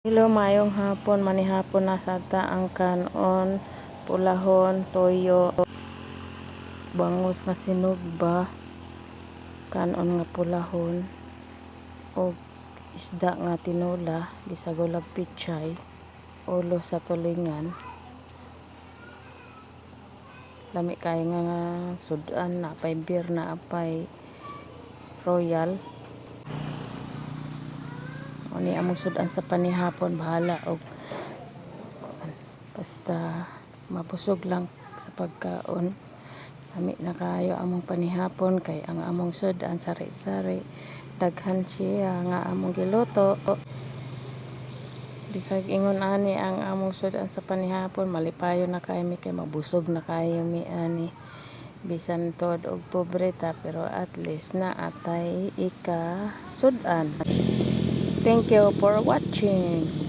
Hello, mayong hapon, manihapon na sa ang kanon, pulahon, toyo, bangus nga sinugba, kanon nga pulahon, o isda nga tinula, gisagulag pichay, ulo sa tulingan. Lami kay nga sudan na apay beer na apay royal. Ni among sudan sa panihapon, bahala og basta mabusog lang sa pagkaon. Lami na kayo among panihapon kay ang among sudan sari-sari, daghan siya nga among giluto. Bisag ingon ani ang among sudan sa panihapon, malipayo na kayo mi kay mabusog na kayo mi ani. Bisan tod og pobreta pero at least na atay ika sudan. Thank you for watching.